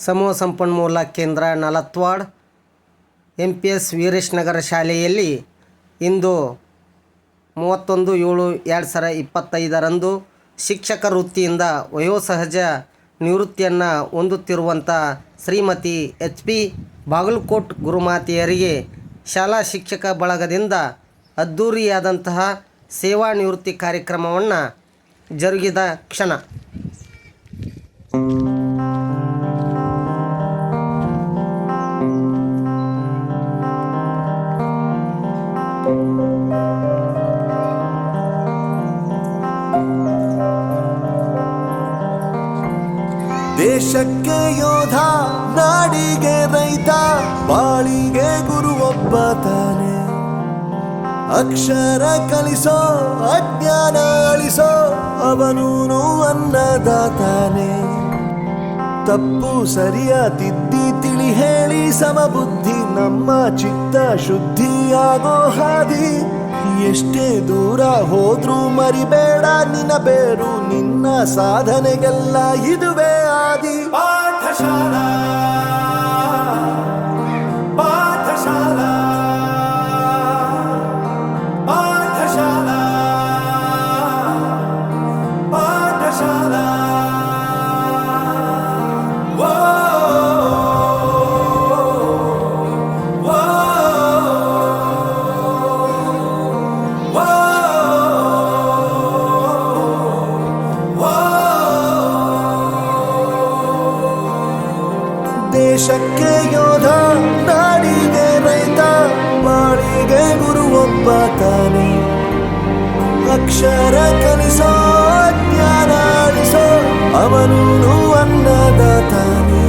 ಸಮೂಹ ಸಂಪನ್ಮೂಲ ಕೇಂದ್ರ ನಲತ್ವಾಡ್ MPS ವೀರೇಶ್ ನಗರ ಶಾಲೆಯಲ್ಲಿ ಇಂದು 31/7/2025 ಶಿಕ್ಷಕ ವೃತ್ತಿಯಿಂದ ವಯೋಸಹಜ ನಿವೃತ್ತಿಯನ್ನು ಹೊಂದುತ್ತಿರುವಂಥ ಶ್ರೀಮತಿ HP ಬಾಗಲಕೋಟ್ ಗುರುಮಾತೆಯರಿಗೆ ಶಾಲಾ ಶಿಕ್ಷಕ ಬಳಗದಿಂದ ಅದ್ಧೂರಿಯಾದಂತಹ ಸೇವಾ ನಿವೃತ್ತಿ ಕಾರ್ಯಕ್ರಮವನ್ನು ಜರುಗಿದ ಕ್ಷಣ. ದೇಶಕ್ಕೆ ಯೋಧ, ನಾಡಿಗೆ ರೈತ, ಬಾಳಿಗೆ ಗುರು ಒಬ್ಬ ತಾನೆ. ಅಕ್ಷರ ಕಲಿಸೋ, ಅಜ್ಞಾನ ಅಳಿಸೋ, ಅವನೂನು ಅನ್ನದಾತಾನೆ. ತಪ್ಪು ಸರಿಯ ತಿದ್ದಿ ತಿಳಿ ಹೇಳಿ ಸಮಬುದ್ಧಿ ನಮ್ಮ ಚಿತ್ತ ಶುದ್ಧಿಯಾಗೋ ಹಾದಿ. ಎಷ್ಟೇ ದೂರ ಹೋದ್ರೂ ಮರಿಬೇಡ ನಿನ್ನ ಬೇರು, ನಿನ್ನ ಸಾಧನೆಗೆಲ್ಲ ಇದುವೇ ಆದಿ. ಪಾಠಶಾಲಾ ಪಾಠಶಾಲಾ ಪಾಠಶಾಲಾ ಪಾಠಶಾಲಾ. ದೇಶಕ್ಕೆ ಯೋಧ, ನಾಡಿಗೆ ರೈತ, ಬಾಳಿಗೆ ಗುರು ಒಬ್ಬ ತಾನೆ. ಅಕ್ಷರ ಕಲಿಸೋ, ಜ್ಞಾನ ಅಳಿಸೋ, ಅವನೂನು ಅನ್ನದಾತಾನೆ.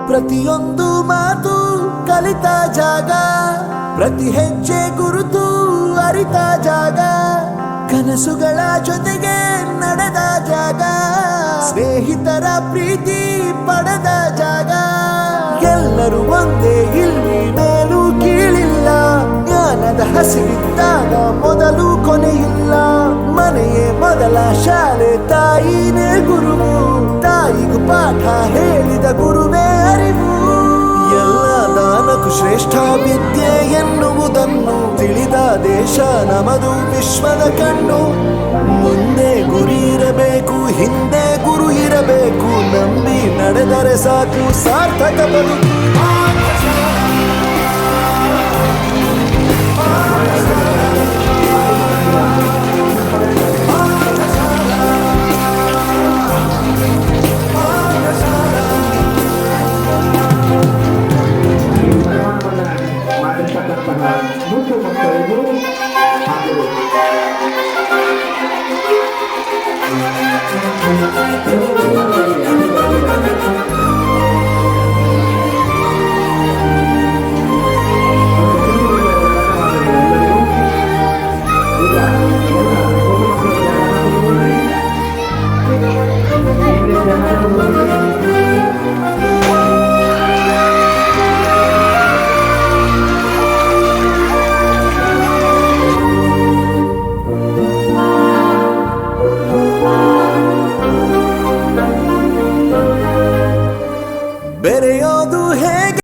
ಪ್ರತಿಯೊಂದು ಮಾತು ಕಲಿತ ಜಾಗ, ಪ್ರತಿ ಹೆಜ್ಜೆ ಗುರುತು ಅರಿತ ಜಾಗ, ಕನಸುಗಳ ಜೊತೆಗೆ ನಡೆದ ಜಾಗ, ಸ್ನೇಹಿತರ ಪ್ರೀತಿ ಪಡೆದ ಜಾಗ. ಎಲ್ಲರೂ ಒಂದೇ, ಇಲ್ಲಿ ಮೇಲೂ ಕೀಳಿಲ್ಲ, ಜ್ಞಾನದ ಹಸಿವಿದ್ದಾಗ ಮೊದಲು ಕೊನೆಯಿಲ್ಲ. ಮನೆಯೇ ಮೊದಲ ಶಾಲೆ, ತಾಯಿನೇ ಗುರುವು, ತಾಯಿಗೂ ಪಾಠ ಹೇಳಿದ ಗುರುವೇ ಅರಿವು. ಎಲ್ಲ ದಾನಕ್ಕೂ ಶ್ರೇಷ್ಠ ವಿದ್ಯೆ ಎನ್ನುವುದನ್ನು ತಿಳಿದ ದೇಶ ನಮದು, ವಿಶ್ವದ ಕಣ್ಣು. ಮುಂದೆ ಗುರಿ ಇರಬೇಕು, ಹಿಂದೆ ಗುರು ಇರಬೇಕು, ನಂಬಿ ನಡೆದರೆ ಸಾಕು ಸಾರ್ಥಕ ಬದುಕು. ಮುದ್ದು ಮಕ್ಕಳಿಗೂ ಬೆರೆಯೋದು ಹೇಗೆ